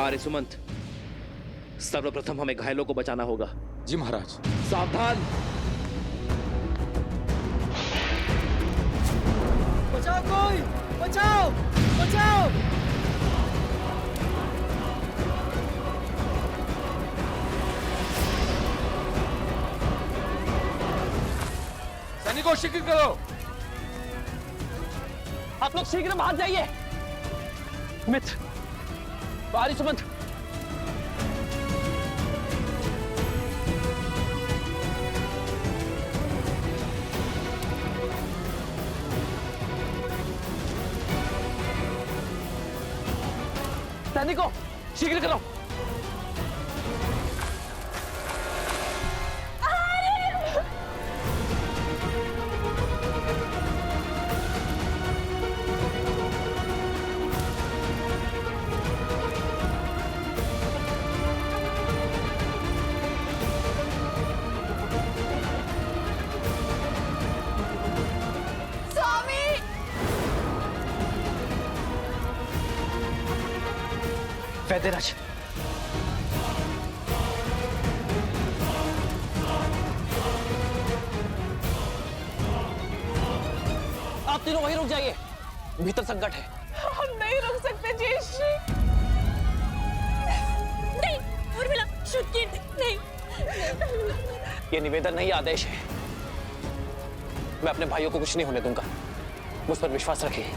आर्य सुमंत, सर्वप्रथम हमें घायलों को बचाना होगा। जी महाराज। सावधान। बचाओ कोई, बचाओ बचाओ। सैनिकों शीघ्र करो। आप लोग शीघ्र बाहर जाइए। मित्र, आर्य सुमंत, सैनिकों शीघ्र करो। वैद्यराज, आप तीनों वहीं रुक जाइए, भीतर संकट है। हम नहीं रुक सकते जयश्री। नहीं उर्मिला, श्रुति नहीं। ये निवेदन नहीं, आदेश है। मैं अपने भाइयों को कुछ नहीं होने दूंगा, मुझ पर विश्वास रखिए।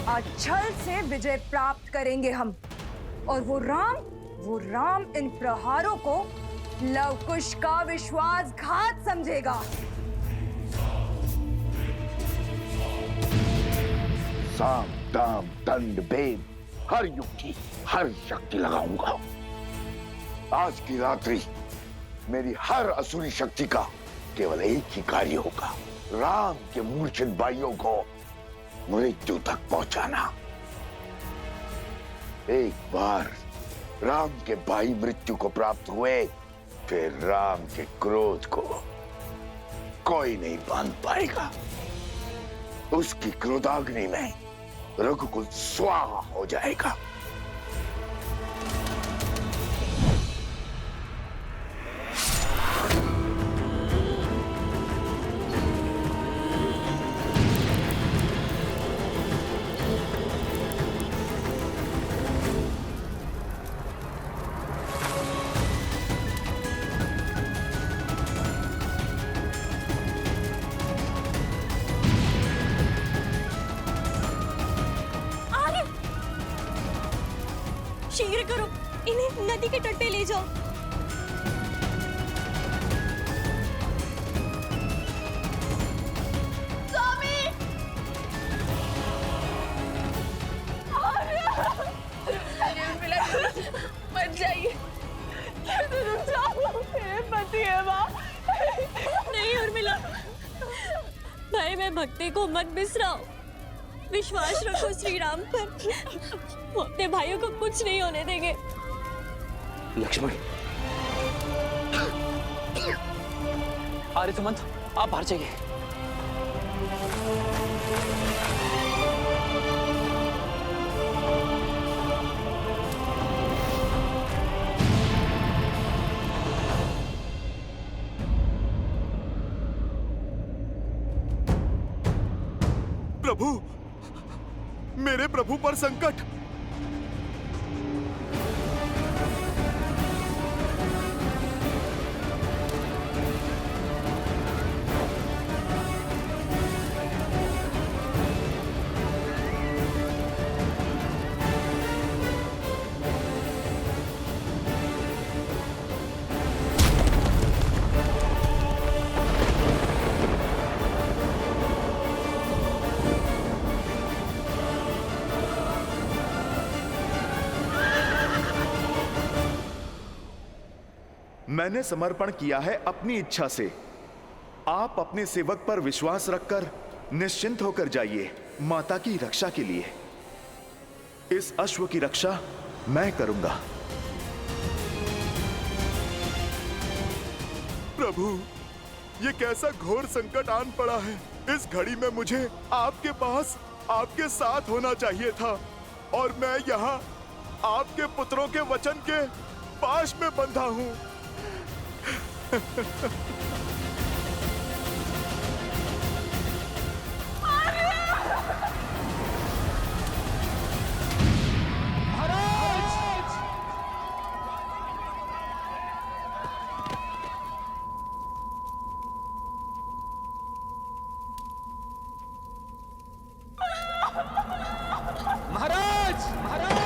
आज छल से विजय प्राप्त करेंगे हम, और वो राम इन प्रहारों को लवकुश का विश्वासघात समझेगा। साम दाम दंड भेद हर युक्ति हर शक्ति लगाऊंगा। आज की रात्रि मेरी हर असुरी शक्ति का केवल एक ही कार्य होगा, राम के मूर्छित भाइयों को मृत्यु तक पहुंचाना। एक बार राम के भाई मृत्यु को प्राप्त हुए, फिर राम के क्रोध को कोई नहीं बांध पाएगा। उसकी क्रोधाग्नि में रघुकुल स्वाहा हो जाएगा। शीघ्र करो, इन्हें नदी के तट पे ले जाओ। स्वामी! मत जाइए, रुक जाओ, मेरे पति है माँ। नहीं उर्मिला, भाई मैं भक्ति को मत बिसराओ, विश्वास रखो श्री राम पर। वो अपने भाइयों को कुछ नहीं होने देंगे। लक्ष्मण, आर्य सुमंत, आप बाहर जाइए। प्रभु, मेरे प्रभु पर संकट। मैंने समर्पण किया है अपनी इच्छा से। आप अपने सेवक पर विश्वास रखकर निश्चिंत होकर जाइए माता की रक्षा के लिए। इस अश्व की रक्षा मैं करूंगा। प्रभु, ये कैसा घोर संकट आन पड़ा है। इस घड़ी में मुझे आपके पास आपके साथ होना चाहिए था और मैं यहाँ आपके पुत्रों के वचन के पाश में बंधा हूँ। महाराज महाराज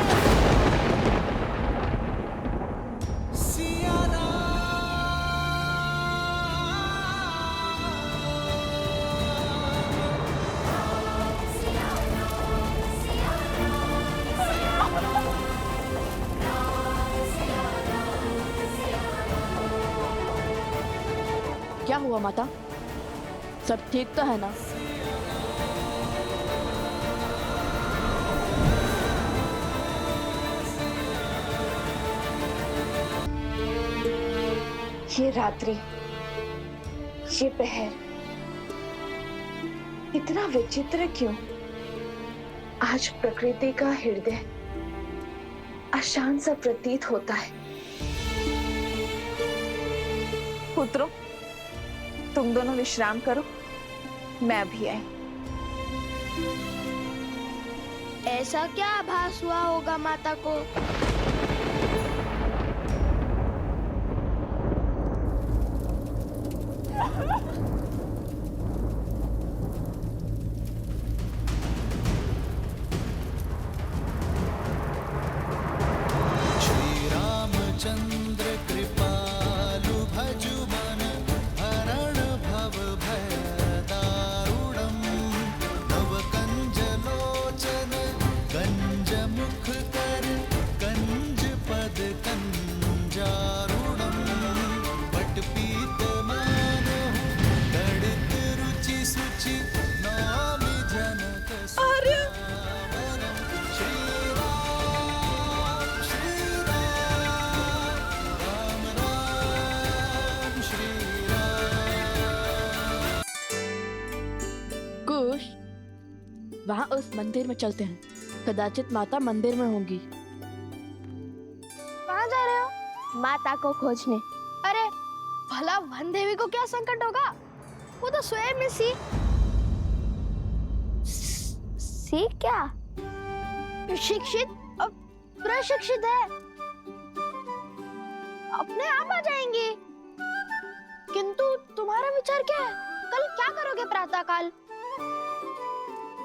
क्या हुआ माता? सब ठीक तो है ना? ये रात्रि, ये पहर इतना विचित्र क्यों? आज प्रकृति का हृदय अशांत सा प्रतीत होता है। पुत्रों, तुम दोनों विश्राम करो, मैं भी आई। ऐसा क्या आभास हुआ होगा माता को? चंद्र कृपालु भजु मन हरण भव भय दारुणम नव कंज लोचन कंज मुख कर कंज पद कंजारुणम पट पीत मान तड़ित रुचि सुचि नामि जनक सुवरम श्री राम श्री कुश, वहाँ उस मंदिर में चलते हैं। कदाचित माता मंदिर में होंगी। कहाँ जा रहे हो? माता को खोजने। अरे भला वन देवी को क्या संकट होगा? वो तो स्वयं में सी क्या शिक्षित और प्रशिक्षित है, अपने आप आ जाएंगी। किंतु तुम्हारा विचार क्या है? कल क्या करोगे प्रातः काल?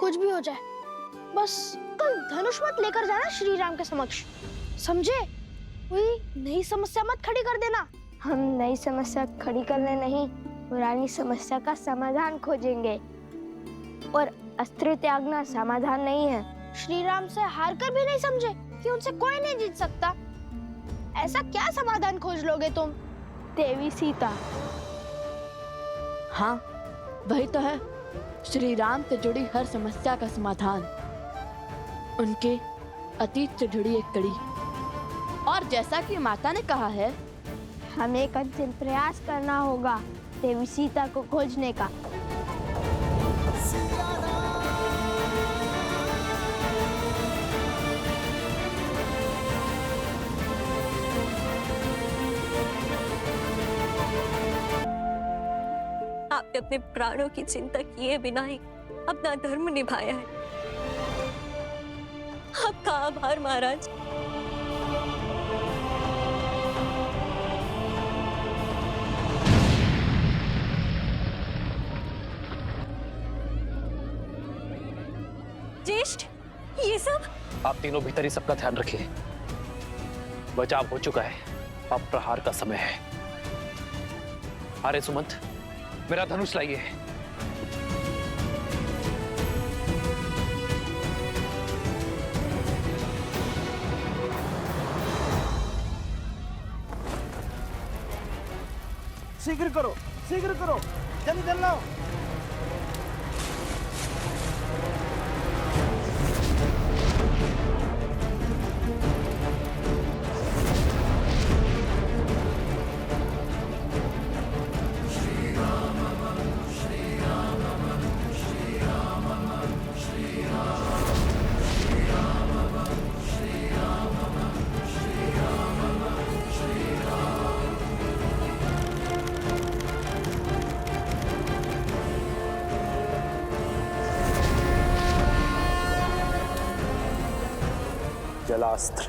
कुछ भी हो जाए, बस कल धनुष मत लेकर जाना श्री राम के समक्ष, समझे? कोई नई समस्या मत खड़ी कर देना। हम नई समस्या खड़ी करने नहीं, पुरानी समस्या का समाधान खोजेंगे। और अस्त्र त्यागना समाधान नहीं है। श्री राम से हार कर भी नहीं समझे कि उनसे कोई नहीं जीत सकता। ऐसा क्या समाधान खोज लोगे तुम? देवी सीता। हाँ, वही तो है श्री राम से जुड़ी हर समस्या का समाधान। उनके अतीत से जुड़ी एक कड़ी। और जैसा कि माता ने कहा है, हमें कठिन प्रयास करना होगा देवी सीता को खोजने का। आपने अपने प्राणों की चिंता किए बिना ही अपना धर्म निभाया है। आपका आभार महाराज। ज्येष्ठ, ये सब? आप तीनों भीतर ही सबका ध्यान रखिए। बचाव हो चुका है, अब प्रहार का समय है। अरे सुमंत, मेरा धनुष लाइए। शीघ्र करो, जल्दी जल्दी लाओ। जलास्त्र।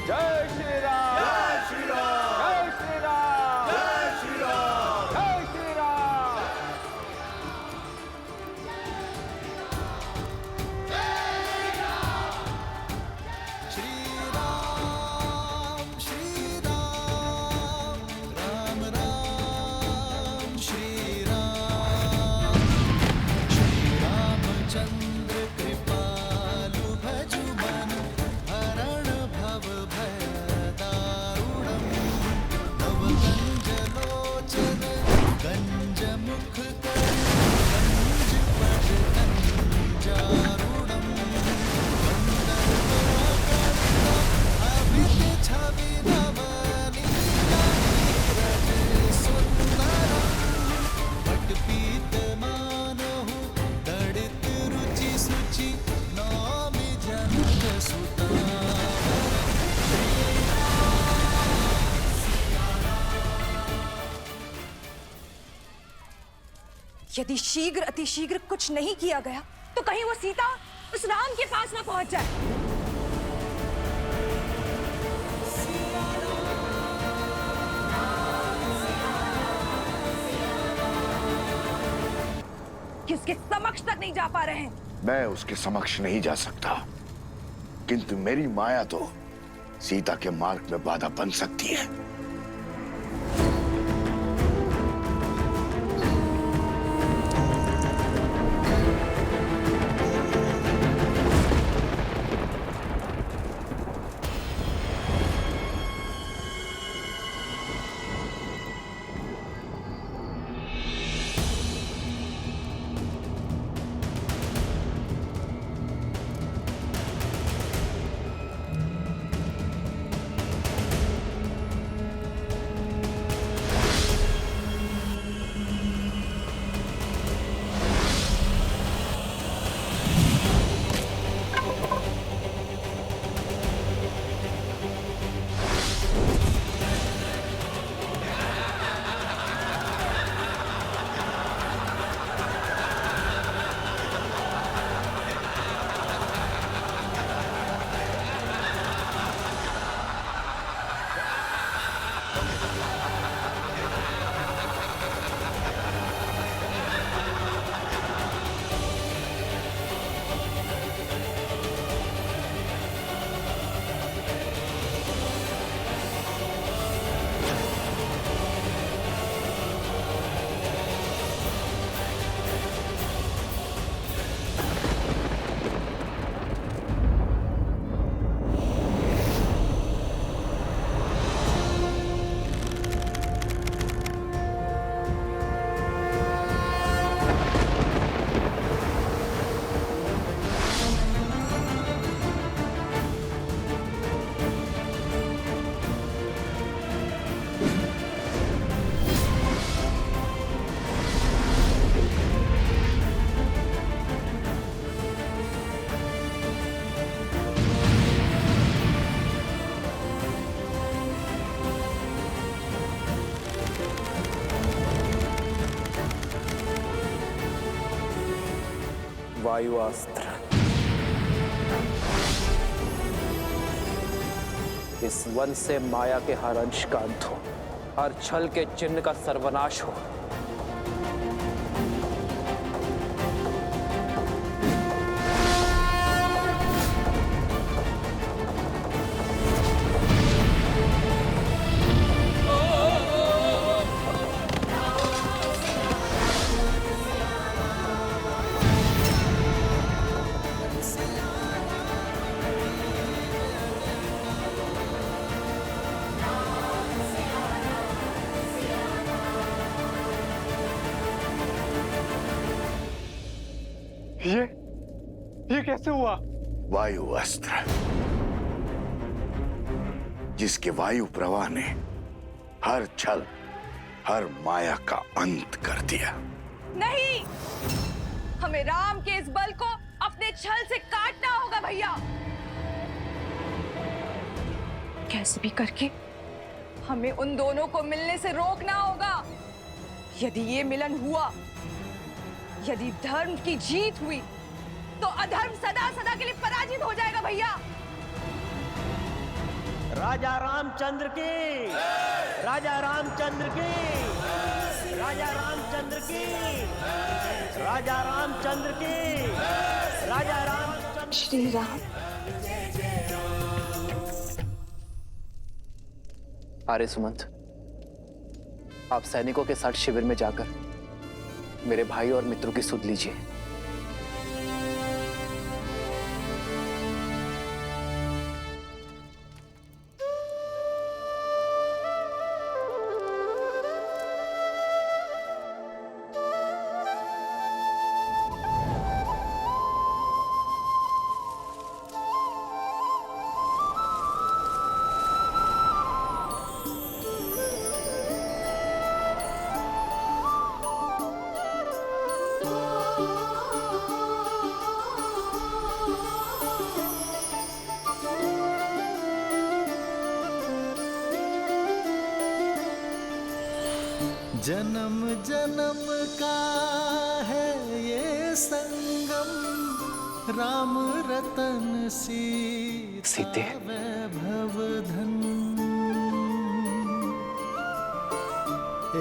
जय श्री राम जय श्री राम जय श्री राम जय श्री राम जय श्री राम। यदि शीघ्र अतिशीघ्र कुछ नहीं किया गया तो कहीं वो सीता उस राम के पास ना पहुंच जाए। किसके समक्ष तक नहीं जा पा रहे हैं? मैं उसके समक्ष नहीं जा सकता, किंतु मेरी माया तो सीता के मार्ग में बाधा बन सकती है। वायुअस्त्र। इस वन से माया के हर अंश का अंत हो, हर छल के चिन्ह का सर्वनाश हो। ये कैसे हुआ? वायु अस्त्र, जिसके वायु प्रवाह ने हर छल, हर माया का अंत कर दिया। नहीं, हमें राम के इस बल को अपने छल से काटना होगा भैया। कैसे भी करके हमें उन दोनों को मिलने से रोकना होगा। यदि ये मिलन हुआ, यदि धर्म की जीत हुई, तो अधर्म सदा सदा के लिए पराजित हो जाएगा भैया। राजा रामचंद्र की, राजा रामचंद्र की, राजा रामचंद्र की, राजा रामचंद्र की, राजा रामचंद्र। श्री राम। आर्य सुमंत, आप सैनिकों के साथ शिविर में जाकर मेरे भाई और मित्रों की सुध लीजिए। जन्म जन्म का है ये संगम, राम रतन सीते वैभव धन।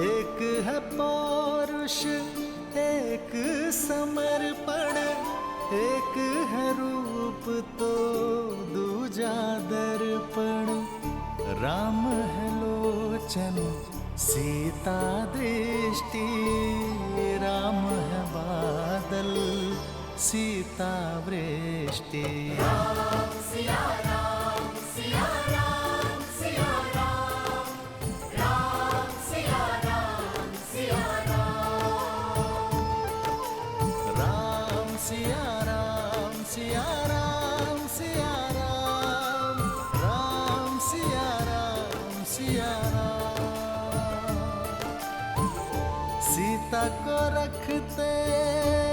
एक है पौरुष, एक समर्पण, एक है रूप तो दूजा दर्पण। राम है लोचन, सीता दृष्टि, राम है बादल, सीता वृष्टि। राम सिया राम, सिया राम, सिया राम, राम सिया राम, सिया राम, राम सिया राम, सिया राम, सिया राम, राम सिया राम, सिया राम। सीता को रखते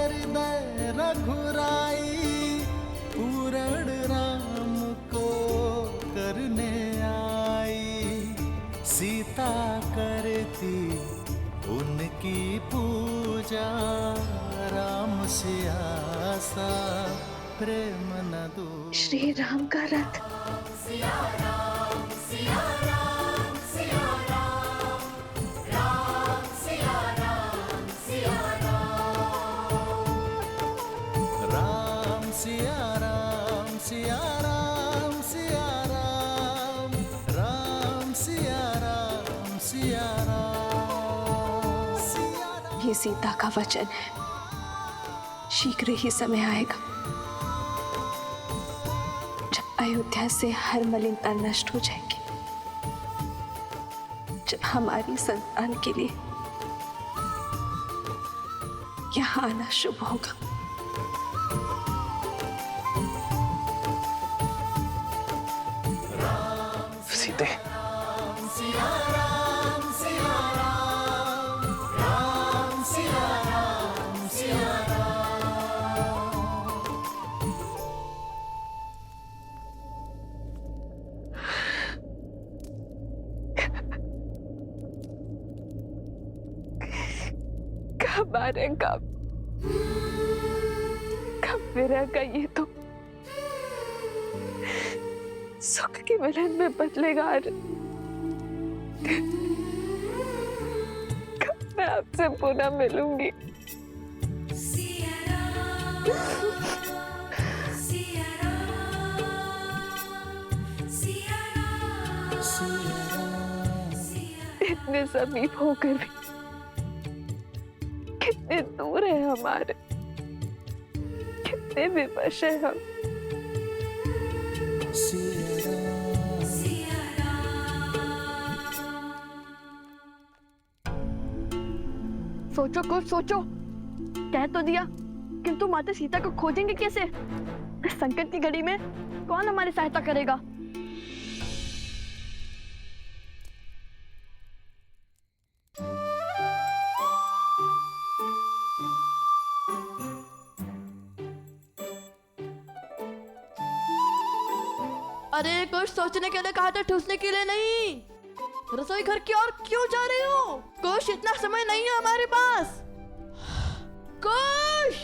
हृदय रघुराई, पूर्ण राम को करने आई। सीता करती उनकी पूजा, राम से आसा प्रेम न दो। श्री राम का रथ। सिया राम, सिया राम, सिया राम, राम सिया राम, सिया राम, राम सिया राम, सिया राम, सिया राम, राम सिया राम, सिया राम। ये सीता का वचन है, शीघ्र ही समय आएगा जब अयोध्या से हर मलिनता नष्ट हो जाएगी, जब हमारी संतान के लिए यहाँ आना शुभ होगा। सीते, सिया राम, सिया राम, राम सिया राम, सिया राम। कब आने कब विरह का ये तो सुख के मिलन में बदलेगा। कब मैं आपसे पुनः मिलूंगी। इतने समीप होकर भी कितने दूर है हमारे, कितने विवश है हम। सोचो कुछ सोचो। कह तो दिया, किंतु माता सीता को खोजेंगे कैसे? इस संकट की घड़ी में कौन हमारी सहायता करेगा? अरे कुछ सोचने के लिए कहा था, ठूसने के लिए नहीं। रसोई घर की ओर क्यों जा रही हो? कुछ इतना समय नहीं है हमारे पास। कुछ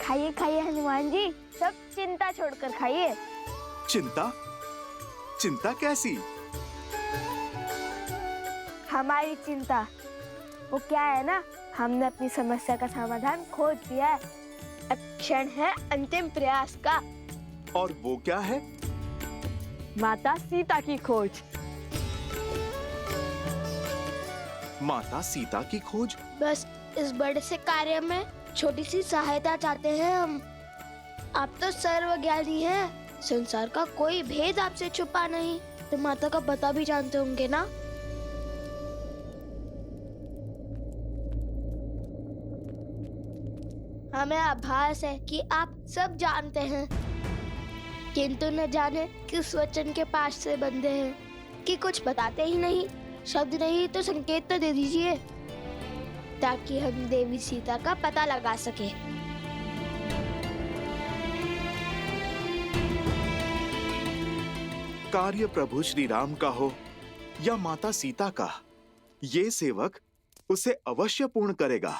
खाइए खाइए हनुमान जी, सब चिंता छोड़कर खाइए। चिंता? चिंता कैसी? हमारी चिंता वो क्या है ना, हमने अपनी समस्या का समाधान खोज लिया है। अब क्षण है अंतिम प्रयास का। और वो क्या है? माता सीता की खोज। माता सीता की खोज? बस इस बड़े से कार्य में छोटी सी सहायता चाहते हैं हम। आप तो सर्वज्ञानी हैं, संसार का कोई भेद आपसे छुपा नहीं, तो माता का पता भी जानते होंगे ना। हमें आभास है कि आप सब जानते हैं, किंतु न जाने किस वचन के पास से बंधे हैं कि कुछ बताते ही नहीं। शब्द नहीं तो संकेत तो दे दीजिए, ताकि हम देवी सीता का पता लगा सके। कार्य प्रभु श्री राम का हो या माता सीता का, ये सेवक उसे अवश्य पूर्ण करेगा।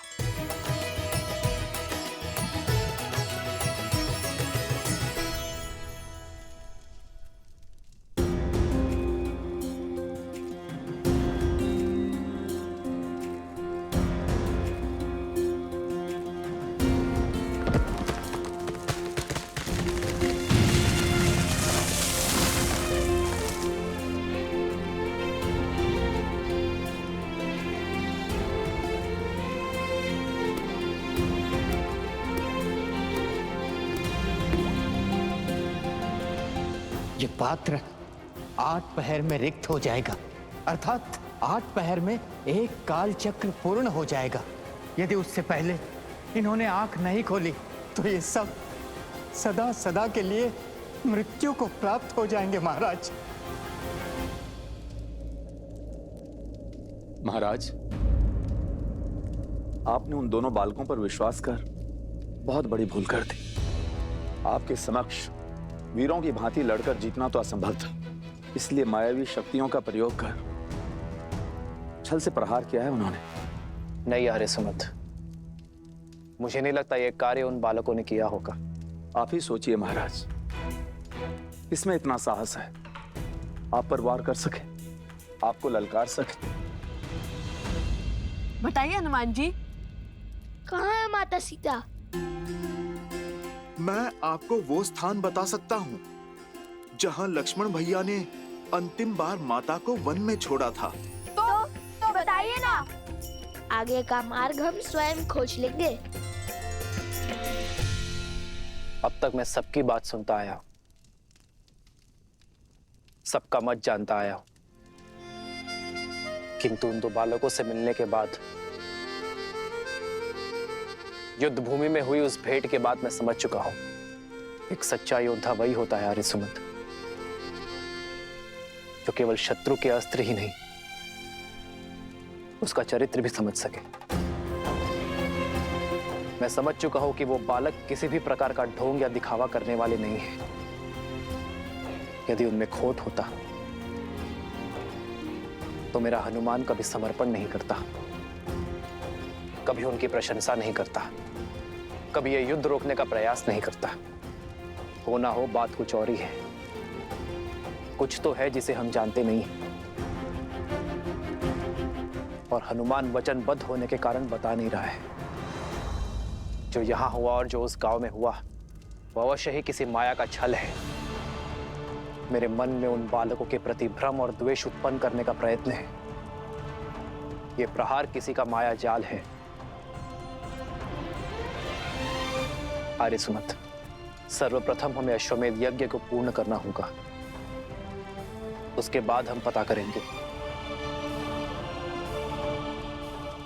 ये पात्र 8 पहर में रिक्त हो जाएगा, अर्थात 8 पहर में एक काल चक्र पूर्ण हो जाएगा। यदि उससे पहले इन्होंने आंख नहीं खोली तो ये सब सदा सदा के लिए मृत्यु को प्राप्त हो जाएंगे महाराज। महाराज, आपने उन दोनों बालकों पर विश्वास कर बहुत बड़ी भूल कर दी। आपके समक्ष वीरों की भांति लड़कर जीतना तो असंभव था, इसलिए मायावी शक्तियों का प्रयोग कर छल से प्रहार किया है उन्होंने। नहीं आर्य सुमंत, मुझे नहीं लगता यह कार्य उन बालकों ने किया होगा। आप ही सोचिए महाराज, इसमें इतना साहस है, आप पर वार कर सके, आपको ललकार सके। बताइए हनुमान जी, कहाँ है माता सीता? मैं आपको वो स्थान बता सकता हूँ जहाँ लक्ष्मण भैया ने अंतिम बार माता को वन में छोड़ा था। तो बताइए ना, आगे का मार्ग हम स्वयं खोज लेंगे। अब तक मैं सबकी बात सुनता आया हूं, सबका मत जानता आया हूं, किंतु उन 2 बालकों से मिलने के बाद, युद्ध भूमि में हुई उस भेंट के बाद मैं समझ चुका हूं, एक सच्चा योद्धा वही होता है आर्य सुमंत, जो केवल शत्रु के अस्त्र ही नहीं, उसका चरित्र भी समझ सके। मैं समझ चुका हूं कि वो बालक किसी भी प्रकार का ढोंग या दिखावा करने वाले नहीं है। यदि उनमें खोट होता तो मेरा हनुमान कभी समर्पण नहीं करता, कभी उनकी प्रशंसा नहीं करता, कभी ये युद्ध रोकने का प्रयास नहीं करता। हो ना हो, बात कुछ और ही है। कुछ तो है जिसे हम जानते नहीं, और हनुमान वचनबद्ध होने के कारण बता नहीं रहा है। जो यहां हुआ और जो उस गांव में हुआ, वो अवश्य ही किसी माया का छल है। मेरे मन में उन बालकों के प्रति भ्रम और द्वेष उत्पन्न करने का प्रयत्न है। ये प्रहार किसी का माया जाल है। आर्य सुमंत, सर्वप्रथम हमें अश्वमेध यज्ञ को पूर्ण करना होगा, उसके बाद हम पता करेंगे।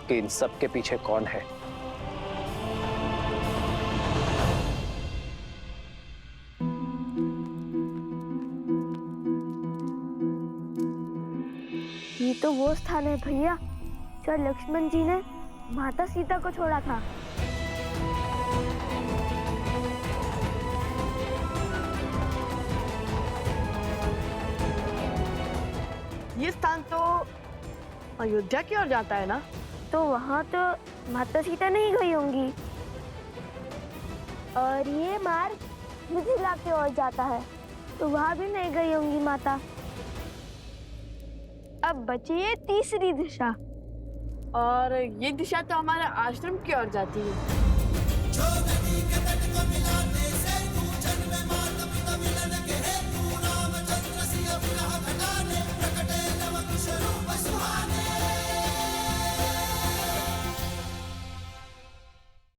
कि इन सब के पीछे कौन है। ये तो वो स्थान है भैया जहाँ लक्ष्मण जी ने माता सीता को छोड़ा था। ये स्थान तो अयोध्या की ओर जाता है ना? तो वहाँ तो माता सीता नहीं गई होंगी। और ये मार्ग मिथिला की ओर जाता है, तो वहाँ भी नहीं गई होंगी माता। अब बची है तीसरी दिशा, और ये दिशा तो हमारे आश्रम की ओर जाती है। जो नदी के तट को मिलाते